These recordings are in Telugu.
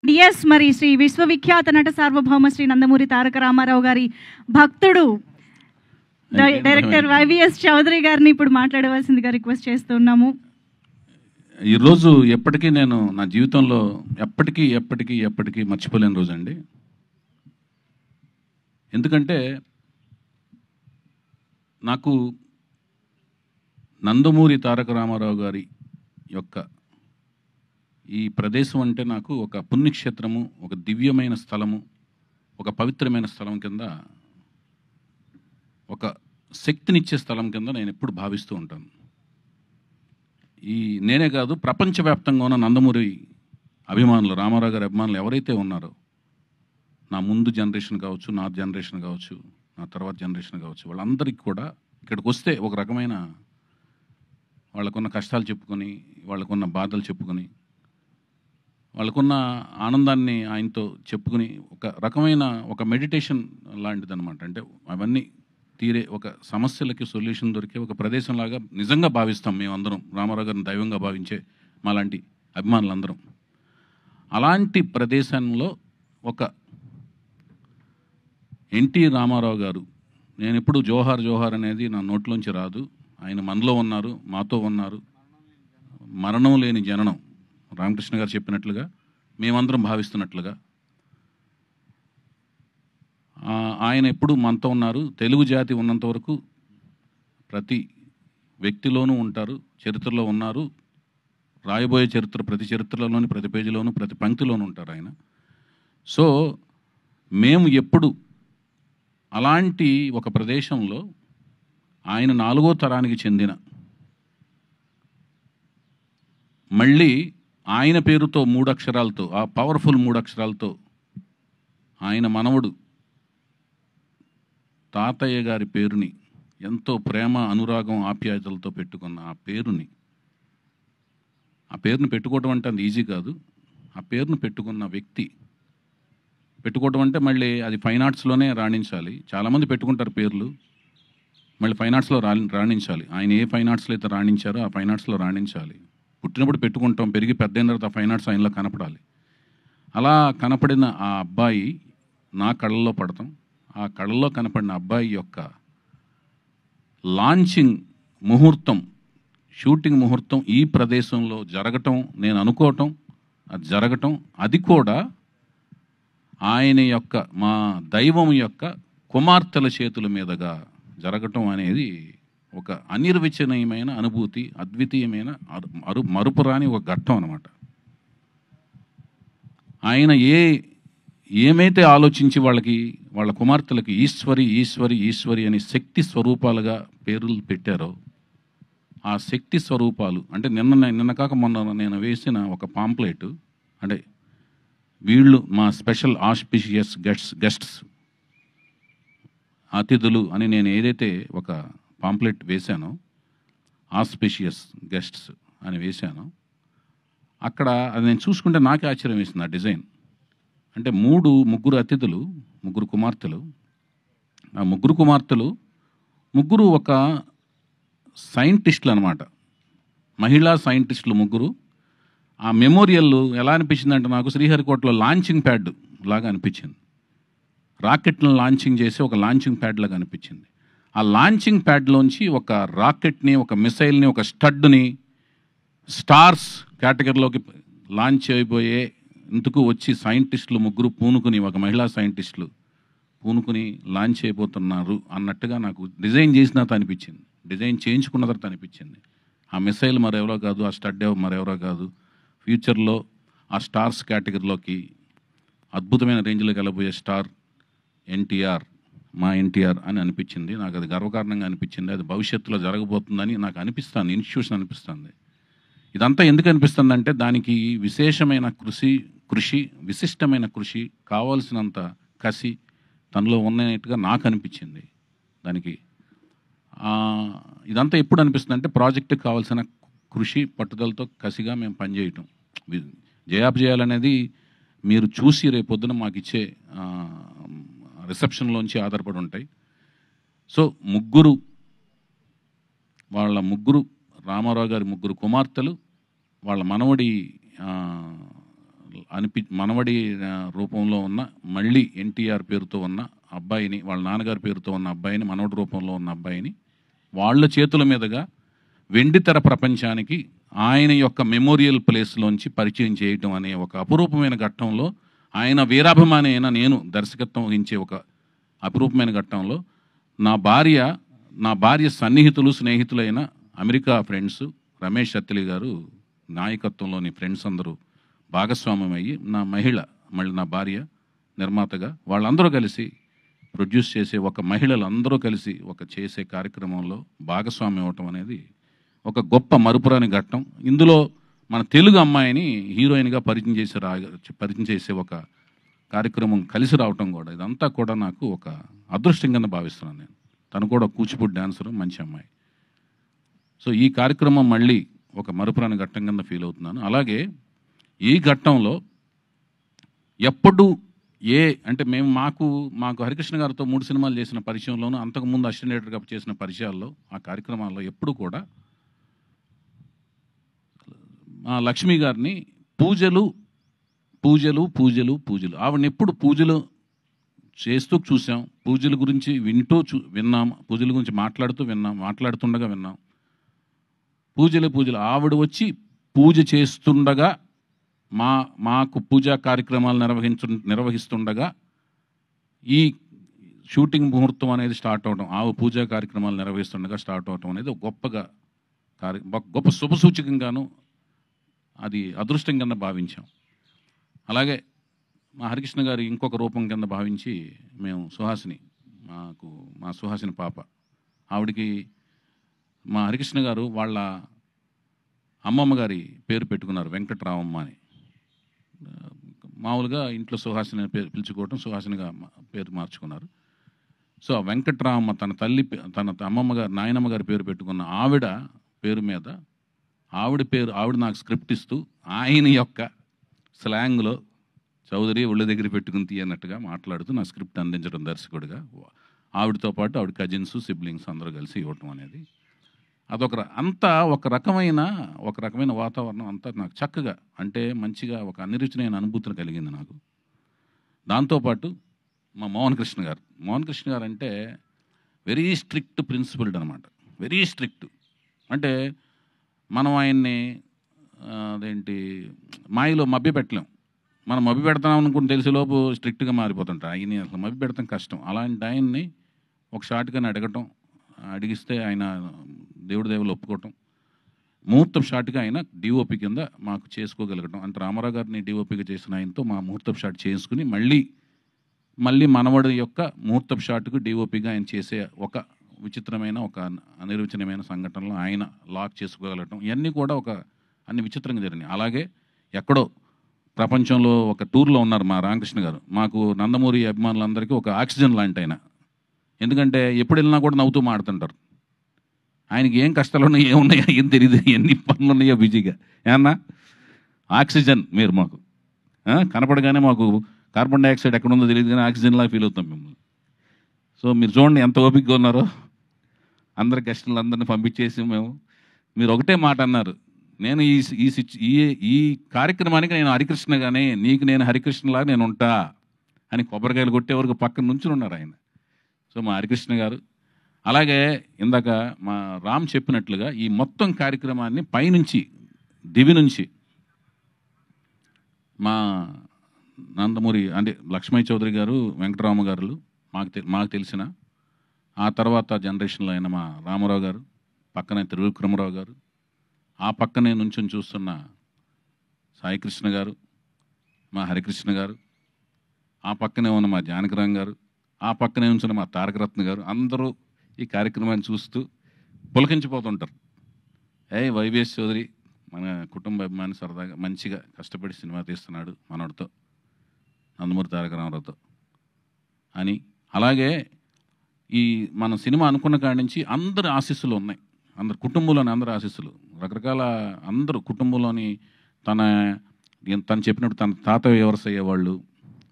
డిఎస్ మరి శ్రీ విశ్వవిఖ్యాత నట సార్వభౌమ శ్రీ నందమూరి తారక రామారావు గారి భక్తుడు డైరెక్టర్ వైవిఎస్ చౌదరి గారిని ఇప్పుడు మాట్లాడవలసిందిగా రిక్వెస్ట్ చేస్తున్నాము. ఈరోజు ఎప్పటికీ నేను నా జీవితంలో ఎప్పటికీ మర్చిపోలేని రోజు అండి. ఎందుకంటే నాకు నందమూరి తారక రామారావు గారి యొక్క ఈ ప్రదేశం అంటే నాకు ఒక పుణ్యక్షేత్రము, ఒక దివ్యమైన స్థలము, ఒక పవిత్రమైన స్థలం కింద, ఒక శక్తినిచ్చే స్థలం కింద నేను ఎప్పుడు భావిస్తూ ఉంటాను. నేనే కాదు, ప్రపంచవ్యాప్తంగా ఉన్న నందమూరి అభిమానులు, రామారావు గారి అభిమానులు ఎవరైతే ఉన్నారో, నా ముందు జనరేషన్ కావచ్చు, నా జనరేషన్ కావచ్చు, నా తర్వాత జనరేషన్ కావచ్చు, వాళ్ళందరికీ కూడా ఇక్కడికి వస్తే ఒక రకమైన వాళ్ళకున్న కష్టాలు చెప్పుకొని, వాళ్ళకున్న బాధలు చెప్పుకొని, వాళ్ళకున్న ఆనందాన్ని ఆయనతో చెప్పుకుని ఒక రకమైన ఒక మెడిటేషన్ లాంటిదన్నమాట. అంటే అవన్నీ తీరే ఒక సమస్యలకి సొల్యూషన్ దొరికే ఒక ప్రదేశంలాగా నిజంగా భావిస్తాం మేమందరం, రామారావు గారిని దైవంగా భావించే మాలాంటి అభిమానులందరం. అలాంటి ప్రదేశంలో ఒక ఎన్టీ రామారావు గారు, నేను ఎప్పుడు జోహార్ జోహార్ అనేది నా నోట్లోంచి రాదు. ఆయన మనలో ఉన్నారు, మాతో ఉన్నారు. మరణం లేని జననం, రామకృష్ణ గారు చెప్పినట్లుగా, మేమందరం భావిస్తున్నట్లుగా ఆయన ఎప్పుడు మనతో ఉన్నారు. తెలుగు జాతి ఉన్నంత వరకు ప్రతి వ్యక్తిలోనూ ఉంటారు, చరిత్రలో ఉన్నారు. రాయబోయే చరిత్ర ప్రతి చరిత్రలోని, ప్రతి పేజీలోనూ, ప్రతి పంక్తిలోనూ ఉంటారు ఆయన. సో మేము ఎప్పుడు అలాంటి ఒక ప్రదేశంలో ఆయన 4వ తరానికి చెందిన, మళ్ళీ ఆయన పేరుతో 3 అక్షరాలతో, ఆ పవర్ఫుల్ 3 అక్షరాలతో ఆయన మనవడు తాతయ్య గారి పేరుని, ఎంతో ప్రేమ, అనురాగం, ఆప్యాయతలతో పెట్టుకున్న ఆ పేరుని పెట్టుకోవడం అంటే అది ఈజీ కాదు. ఆ పేరును పెట్టుకున్న వ్యక్తి, పెట్టుకోవడం అంటే మళ్ళీ అది ఫైన్ ఆర్ట్స్లోనే రాణించాలి. చాలామంది పెట్టుకుంటారు పేర్లు, మళ్ళీ ఫైన్ ఆర్ట్స్లో రాణించాలి. ఆయన ఏ ఫైన్ ఆర్ట్స్లో అయితే రాణించారో ఆ ఫైన్ ఆర్ట్స్లో రాణించాలి. పుట్టినప్పుడు పెట్టుకుంటాం, పెరిగి పెద్ద అయిన తర్వాత ఆ ఫైన్ ఆర్ట్స్ ఆయనలో కనపడాలి. అలా కనపడిన ఆ అబ్బాయి నా కళ్ళల్లో పడతాం. ఆ కళ్ళల్లో కనపడిన అబ్బాయి యొక్క లాంచింగ్ ముహూర్తం, షూటింగ్ ముహూర్తం ఈ ప్రదేశంలో జరగటం, నేను అనుకోవటం, అది జరగటం, అది కూడా ఆయన యొక్క, మా దైవం యొక్క కుమార్తెల చేతుల మీదుగా జరగటం అనేది ఒక అనిర్వచనీయమైన అనుభూతి, అద్వితీయమైన మరుపురాని ఒక ఘట్టం అన్నమాట. ఆయన ఏమైతే ఆలోచించి వాళ్ళ కుమార్తెలకి ఈశ్వరి అని శక్తి స్వరూపాలుగా పేర్లు పెట్టారో, ఆ శక్తి స్వరూపాలు అంటే నిన్న కాక మొన్న నేను వేసిన ఒక పాంప్లెట్, అంటే వీళ్ళు మా స్పెషల్ ఆస్పిషియస్ గెస్ట్స్, అతిథులు అని నేను ఏదైతే ఒక పాంప్లెట్ వేశానో, ఆస్పిషియస్ గెస్ట్స్ అని వేశానో, అక్కడ అది నేను చూసుకుంటే నాకే ఆశ్చర్యం వేసింది ఆ డిజైన్. అంటే ముగ్గురు అతిథులు, ముగ్గురు కుమార్తెలు. ఆ ముగ్గురు ఒక సైంటిస్టులు అనమాట, మహిళా సైంటిస్టులు ముగ్గురు. ఆ మెమోరియల్ ఎలా అనిపించిందంటే నాకు శ్రీహరికోటలో లాంచింగ్ ప్యాడ్ లాగా అనిపించింది. రాకెట్లను లాంచింగ్ చేసి ఒక లాంచింగ్ ప్యాడ్ లాగా అనిపించింది. ఆ లాంచింగ్ ప్యాడ్లోంచి ఒక రాకెట్ని, ఒక మిసైల్ని, ఒక స్టడ్ని స్టార్స్ కేటగిరీలోకి లాంచ్ అయిపోయే ఇందుకు వచ్చి సైంటిస్టులు ముగ్గురు పూనుకుని, ఒక మహిళా సైంటిస్టులు పూనుకుని లాంచ్ అయిపోతున్నారు అన్నట్టుగా నాకు డిజైన్ చేసిన తర్వాత అనిపించింది, డిజైన్ చేయించుకున్న తర్వాత అనిపించింది. ఆ మిసైల్ మరెవరో కాదు, ఆ స్టడ్ మరెవరో కాదు, ఫ్యూచర్లో ఆ స్టార్స్ కేటగిరీలోకి అద్భుతమైన రేంజ్లోకి వెళ్ళబోయే స్టార్ ఎన్టీఆర్, మా ఎన్టీఆర్ అని అనిపించింది. నాకు అది గర్వకారణంగా అనిపించింది. అది భవిష్యత్తులో జరగబోతుందని నాకు అనిపిస్తుంది, ఇన్స్టిట్యూషన్ అనిపిస్తుంది. ఇదంతా ఎందుకు అనిపిస్తుందంటే దానికి విశేషమైన కృషి, విశిష్టమైన కృషి, కావాల్సినంత కసి తనలో ఉన్నట్టుగా నాకు అనిపించింది. దానికి ఇదంతా ఎప్పుడు అనిపిస్తుంది అంటే ప్రాజెక్టుకి కావాల్సిన కృషి, పట్టుదలతో కసిగా మేము పనిచేయటం, చేయాలనేది మీరు చూసి రేపొద్దున మాకు ఇచ్చే రిసెప్షన్లోంచి ఆధారపడి ఉంటాయి. సో ముగ్గురు రామారావు గారి ముగ్గురు కుమార్తెలు, వాళ్ళ మనవడి మనవడి రూపంలో ఉన్న మళ్ళీ ఎన్టీఆర్ పేరుతో ఉన్న అబ్బాయిని, వాళ్ళ నాన్నగారి పేరుతో ఉన్న అబ్బాయిని, మనవడి రూపంలో ఉన్న అబ్బాయిని వాళ్ళ చేతుల మీదుగా వెండితెర ప్రపంచానికి ఆయన యొక్క మెమోరియల్ ప్లేస్లోంచి పరిచయం చేయటం అనే ఒక అపురూపమైన ఘట్టంలో, ఆయన వీరాభిమాని అయిన నేను దర్శకత్వం వహించే ఒక అపురూపమైన ఘట్టంలో నా భార్య సన్నిహితులు, స్నేహితులైన అమెరికా ఫ్రెండ్స్ రమేష్ అత్తిలి గారు నాయకత్వంలోని ఫ్రెండ్స్ అందరూ భాగస్వామ్యం అయ్యి, మళ్ళీ నా భార్య నిర్మాతగా వాళ్ళందరూ కలిసి ప్రొడ్యూస్ చేసే మహిళలందరూ కలిసి చేసే కార్యక్రమంలో భాగస్వామ్యం అవ్వటం అనేది ఒక గొప్ప మరుపురాని ఘట్టం. ఇందులో మన తెలుగు అమ్మాయిని హీరోయిన్గా పరిచయం చేసే ఒక కార్యక్రమం కలిసి రావటం కూడా, ఇదంతా కూడా నాకు ఒక అదృష్టం కింద భావిస్తున్నాను నేను. తను కూడా కూచిపూడి డాన్సరు, మంచి అమ్మాయి. సో ఈ కార్యక్రమం మళ్ళీ ఒక మరుపురాని ఘట్టం కింద ఫీల్ అవుతున్నాను. అలాగే ఈ ఘట్టంలో ఎప్పుడు అంటే మాకు హరికృష్ణ గారితో 3 సినిమాలు చేసిన పరిచయంలోనూ, అంతకుముందు అసిస్టెంట్ డైరెక్టర్గా చేసిన పరిచయాల్లో, ఆ కార్యక్రమాల్లో ఎప్పుడు కూడా మా లక్ష్మి గారిని పూజలు ఆవిడని ఎప్పుడు పూజలు చేస్తూ చూసాం, పూజల గురించి విన్నాం, పూజల గురించి మాట్లాడుతుండగా విన్నాం. పూజలు ఆవిడ వచ్చి పూజ చేస్తుండగా మాకు పూజా కార్యక్రమాలు నిర్వహిస్తుండగా ఈ షూటింగ్ ముహూర్తం అనేది స్టార్ట్ అవడం, పూజా కార్యక్రమాలు నిర్వహిస్తుండగా స్టార్ట్ అవడం అనేది గొప్ప శుభసూచకంగాను, అది అదృష్టం కింద భావించాం. అలాగే మా హరికృష్ణ గారి ఇంకొక రూపం కింద భావించి మేము మా సుహాసిని పాప, ఆవిడికి మా హరికృష్ణ గారు వాళ్ళ అమ్మమ్మ గారి పేరు పెట్టుకున్నారు, వెంకటరామమ్మ అని. మామూలుగా ఇంట్లో సుహాసిని పేరు పిలుచుకోవటం, సుహాసినిగా పేరు మార్చుకున్నారు. సో ఆ వెంకటరామమ్మ తన అమ్మమ్మ గారు, నాయనమ్మ గారి పేరు పెట్టుకున్న ఆవిడ పేరు మీద ఆవిడ నాకు స్క్రిప్ట్ ఇస్తూ ఆయన యొక్క స్లాంగ్లో చౌదరి ఒళ్ళ దగ్గర పెట్టుకుని తీయనట్టుగా మాట్లాడుతూ నా స్క్రిప్ట్ అందించడం దర్శకుడిగా, ఆవిడతో పాటు ఆవిడ కజిన్స్, సిబ్లింగ్స్ అందరూ కలిసి ఇవ్వటం అనేది అంతా ఒక రకమైన వాతావరణం అంతా నాకు చక్కగా, అంటే మంచిగా ఒక అనిరుచినైన అనుభూతిని కలిగింది నాకు. దాంతోపాటు మా మోహన్ కృష్ణ గారు అంటే వెరీ స్ట్రిక్ట్ ప్రిన్సిపల్డ్ అనమాట, వెరీ స్ట్రిక్ట్. అంటే మనం ఆయన్ని మాయలో మభ్య పెట్టలేం. మనం మభ్య పెడతాం అనుకుంటే తెలిసేలోపు స్ట్రిక్ట్గా మారిపోతుంటాం. ఆయన్ని అసలు మభ్య పెడతాం కష్టం. అలాంటి ఆయన్ని ఒక షాట్గానే అడిగిస్తే ఆయన దేవుడి దేవుళ్ళు ఒప్పుకోవటం, ముహూర్తం షాట్గా ఆయన డిఓపి కింద మాకు చేసుకోగలగటం. అంటే రామారావు గారిని డిఓపిగా చేసిన ఆయనతో మా ముహూర్తం షాట్ చేసుకుని మళ్ళీ మనవడి యొక్క ముహూర్తం షాట్కు డిఓపిగా ఆయన చేసే ఒక విచిత్రమైన, ఒక అనిర్వచనమైన సంఘటనలో ఆయన లాక్ చేసుకోగలగటం, ఇవన్నీ కూడా అన్ని విచిత్రంగా జరిగినాయి. అలాగే ఎక్కడో ప్రపంచంలో ఒక టూర్లో ఉన్నారు మా రామకృష్ణ గారు. మాకు నందమూరి అభిమానులందరికీ ఒక ఆక్సిజన్ లాంటి ఆయన. ఎందుకంటే ఎప్పుడు వెళ్ళినా కూడా నవ్వుతూ మాడుతుంటారు. ఆయనకి ఏం కష్టాలు ఉన్నాయో, ఏమున్నాయో ఏం తెలియదు, ఎన్ని పనులు ఉన్నాయో బిజీగా. ఏమన్నా ఆక్సిజన్ మీరు మాకు కనపడగానే మాకు కార్బన్ డైఆక్సైడ్ ఎక్కడ ఉందో తెలియదు కానీ ఆక్సిజన్లా ఫీల్ అవుతాం మిమ్మల్ని. సో మీరు చూడండి ఎంత ఓపికగా ఉన్నారో. అందరి గెస్టులందరినీ పంపించేసి మీరు ఒకటే మాట అన్నారు, నేను ఈ కార్యక్రమానికి నేను హరికృష్ణగానే, నీకు నేను హరికృష్ణలాగా నేను ఉంటా అని కొబ్బరికాయలు కొట్టే వరకు పక్కన నుంచి ఉన్నారు ఆయన. సో మా హరికృష్ణ గారు. అలాగే ఇందాక మా రామ్ చెప్పినట్లుగా ఈ మొత్తం కార్యక్రమాన్ని పైనుంచి దివి నుంచి మా నందమూరి అంటే లక్ష్మయ్య చౌదరి గారు, వెంకటరామ గారు మాకు తెలిసిన, ఆ తర్వాత జనరేషన్లో అయిన మా రామారావు గారు, పక్కనే త్రివిక్రమరావు గారు, ఆ పక్కనే నుంచి చూస్తున్న సాయికృష్ణ గారు, మా హరికృష్ణ గారు, ఆ పక్కనే ఉన్న మా జానకిరామ్ గారు, ఆ పక్కనే ఉంచిన మా తారకరత్న గారు, అందరూ ఈ కార్యక్రమాన్ని చూస్తూ పులకించిపోతుంటారు. వైవిఎస్ చౌదరి మన కుటుంబ అభిమాని, సరదాగా మంచిగా కష్టపడి సినిమా తీస్తున్నాడు మనోడితో, నందమూరి తారక రామారావుతో అని. అలాగే ఈ మన సినిమా అనుకున్న కాడి నుంచి అందరి ఆశీస్సులు ఉన్నాయి, అందరు కుటుంబంలోని అందరి ఆశీస్సులు, రకరకాల అందరూ కుటుంబంలోని తను చెప్పినట్టు తన తాతయ్య వరుస అయ్యేవాళ్ళు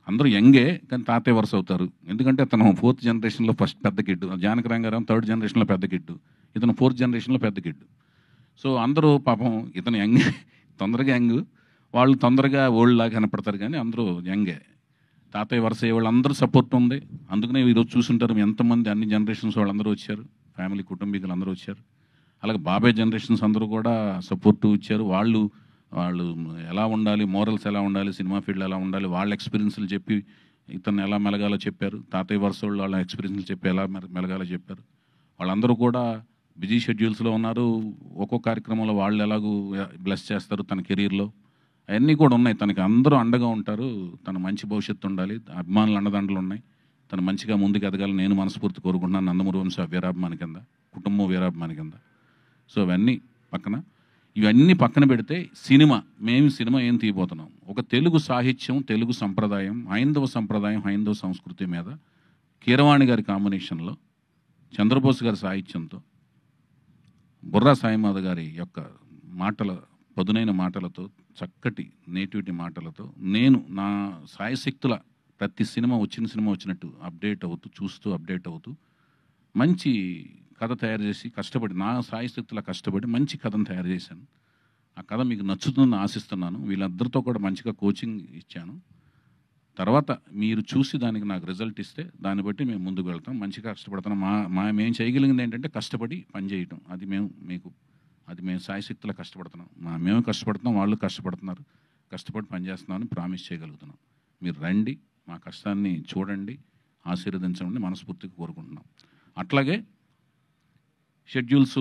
అందరూ యంగే, కానీ తాతయ్య వరుస అవుతారు. ఎందుకంటే తను 4th జనరేషన్లో ఫస్ట్ పెద్ద కిడ్డు, జానకిరామ్ గారు 3rd జనరేషన్లో పెద్ద కిడ్డు, ఇతను 4th జనరేషన్లో పెద్ద కిడ్డు. సో అందరూ పాపం ఇతను యంగ్, తొందరగా యంగ్, వాళ్ళు తొందరగా ఓల్డ్ లాగా కనపడతారు, కానీ అందరూ యంగే. తాతయ్య వరుస వాళ్ళందరూ సపోర్ట్ ఉంది. అందుకనే ఈరోజు చూసుంటారు ఎంతమంది అన్ని జనరేషన్స్ వాళ్ళందరూ వచ్చారు, ఫ్యామిలీ కుటుంబీకులు అందరూ వచ్చారు. అలాగే బాబాయ్ జనరేషన్స్ అందరూ కూడా సపోర్టు ఇచ్చారు. వాళ్ళు వాళ్ళు ఎలా ఉండాలి, మోరల్స్ ఎలా ఉండాలి, సినిమా ఫీల్డ్ ఎలా ఉండాలి, వాళ్ళ ఎక్స్పీరియన్స్లు చెప్పి ఇతను ఎలా మెలగాలో చెప్పారు. తాతయ్య వరుస వాళ్ళు వాళ్ళ ఎక్స్పీరియన్స్లు చెప్పి ఎలా మెలగాలో చెప్పారు. వాళ్ళందరూ కూడా బిజీ షెడ్యూల్స్లో ఉన్నారు. ఒక్కో కార్యక్రమంలో వాళ్ళు ఎలాగూ బ్లెస్ చేస్తారు తన కెరీర్లో, అవన్నీ కూడా ఉన్నాయి. తనకి అందరూ అండగా ఉంటారు. తన మంచి భవిష్యత్తు ఉండాలి, అభిమానులు అండదండలు ఉన్నాయి. తను మంచిగా ముందుకు ఎదగాలని నేను మనస్ఫూర్తి కోరుకుంటున్నాను. నందమూరి వంశ వీరాభిమాని కింద, కుటుంబం వీరాభిమాని కింద. సో ఇవన్నీ పక్కన, ఇవన్నీ పక్కన పెడితే మేము సినిమా ఏం తీయబోతున్నాం, ఒక తెలుగు సాహిత్యం, తెలుగు సంప్రదాయం, హైందవ సంప్రదాయం, హైందవ సంస్కృతి మీద కీరవాణి గారి కాంబినేషన్లో, చంద్రబోస్ గారి సాహిత్యంతో, బుర్రా సాయిమాధ గారి యొక్క పదునైన మాటలతో, చక్కటి నేటివిటీ మాటలతో, నేను నా సాయశక్తుల ప్రతి సినిమా వచ్చినట్టు చూస్తూ అప్డేట్ అవుతూ మంచి కథ తయారు చేసి కష్టపడి, నా సాయశక్తుల కష్టపడి మంచి కథను తయారు చేశాను. ఆ కథ మీకు నచ్చుతుందని ఆశిస్తున్నాను. వీళ్ళందరితో కూడా మంచిగా కోచింగ్ ఇచ్చాను. తర్వాత మీరు చూసి దానికి నాకు రిజల్ట్ ఇస్తే దాన్ని బట్టి మేము ముందుకు వెళ్తాం. మంచిగా కష్టపడతాం. మేము చేయగలిగింది ఏంటంటే కష్టపడి పనిచేయటం. అది మేము సాయశక్తుల కష్టపడుతున్నాం. మేము కష్టపడుతున్నాం, వాళ్ళు కష్టపడుతున్నారు. కష్టపడి పనిచేస్తున్నామని ప్రామిస్ చేయగలుగుతున్నాం. మీరు రండి, మా కష్టాన్ని చూడండి, ఆశీర్వదించండి మనస్ఫూర్తిగా కోరుకుంటున్నాం. అట్లాగే షెడ్యూల్స్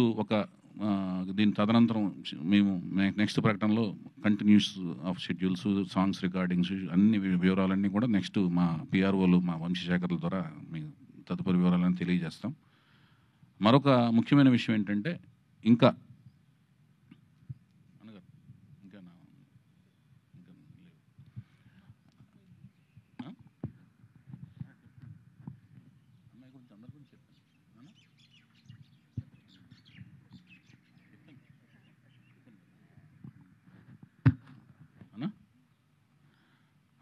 దీని తదనంతరం మేము నెక్స్ట్ ప్రకటనలో continuous of schedules, songs recordings, అన్ని వివరాలన్నీ కూడా నెక్స్ట్ మా పిఆర్ఓలు, మా వంశశేఖర్ల ద్వారా మీకు తదుపరి వివరాలను తెలియజేస్తాం. మరొక ముఖ్యమైన విషయం ఏంటంటే, ఇంకా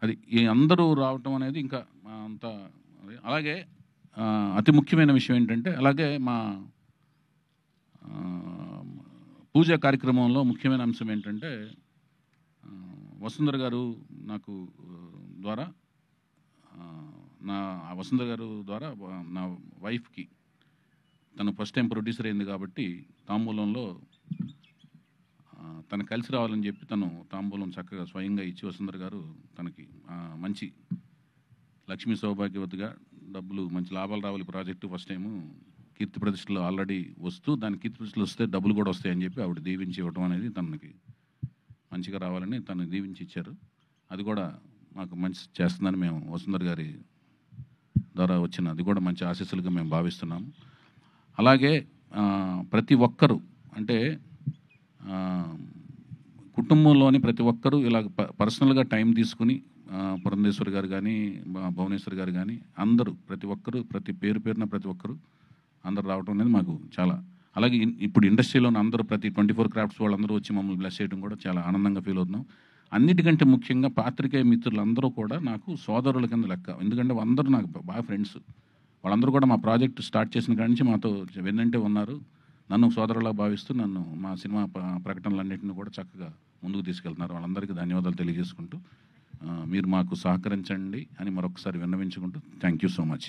అది ఈ అందరూ రావటం అనేది ఇంకా అంత. అలాగే అతి ముఖ్యమైన విషయం ఏంటంటే, అలాగే మా పూజా కార్యక్రమంలో ముఖ్యమైన అంశం ఏంటంటే, వసుంధర గారు నాకు ద్వారా వసుంధర గారు ద్వారా నా వైఫ్కి, తను ఫస్ట్ టైం ప్రొడ్యూసర్ అయింది కాబట్టి తాంబూలంలో తను కలిసి రావాలని చెప్పి తను తాంబూలం చక్కగా స్వయంగా ఇచ్చి, వసుంధర గారు తనకి మంచి లక్ష్మీ సౌభాగ్యవతిగా డబ్బులు, మంచి లాభాలు రావాలి ప్రాజెక్టు ఫస్ట్ టైము కీర్తి ప్రతిష్టలు ఆల్రెడీ వస్తూ, దాని కీర్తి ప్రతిష్టలు వస్తే డబ్బులు కూడా వస్తాయని చెప్పి ఆవిడ దీవించి ఇవ్వడం అనేది తనకి మంచిగా రావాలని తను దీవించి ఇచ్చారు. అది కూడా మాకు మంచి చేస్తుందని మేము వసుంధర గారి ద్వారా అది కూడా మంచి ఆశీస్సులుగా మేము భావిస్తున్నాము. అలాగే ప్రతి ఒక్కరూ, అంటే కుటుంబంలోని ప్రతి ఒక్కరూ ఇలా పర్సనల్గా టైం తీసుకుని, పురంధేశ్వరి గారు కానీ, భువనేశ్వరి గారు కానీ, అందరూ ప్రతి ఒక్కరూ పేరున ప్రతి ఒక్కరూ అందరూ రావడం అనేది మాకు చాలా, అలాగే ఇప్పుడు ఇండస్ట్రీలోని అందరూ ప్రతి 24 క్రాఫ్ట్స్ వాళ్ళందరూ వచ్చి మమ్మల్ని బ్లెస్ చేయడం కూడా చాలా ఆనందంగా ఫీల్ అవుతున్నాం. అన్నిటికంటే ముఖ్యంగా పాత్రికేయ మిత్రులందరూ కూడా నాకు సోదరుల కింద లెక్క. ఎందుకంటే అందరూ నాకు బాగా ఫ్రెండ్స్. వాళ్ళందరూ కూడా మా ప్రాజెక్ట్ స్టార్ట్ చేసిన కాడి నుంచి మాతో వెన్నంటే ఉన్నారు. నన్ను సోదరులా భావిస్తూ మా సినిమా ప్రకటనలన్నింటినీ కూడా చక్కగా ముందుకు తీసుకెళ్తున్నారు. వాళ్ళందరికీ ధన్యవాదాలు తెలియజేసుకుంటూ, మీరు మాకు సహకరించండి అని మరొకసారి విన్నవించుకుంటూ, థ్యాంక్ యూ సో మచ్.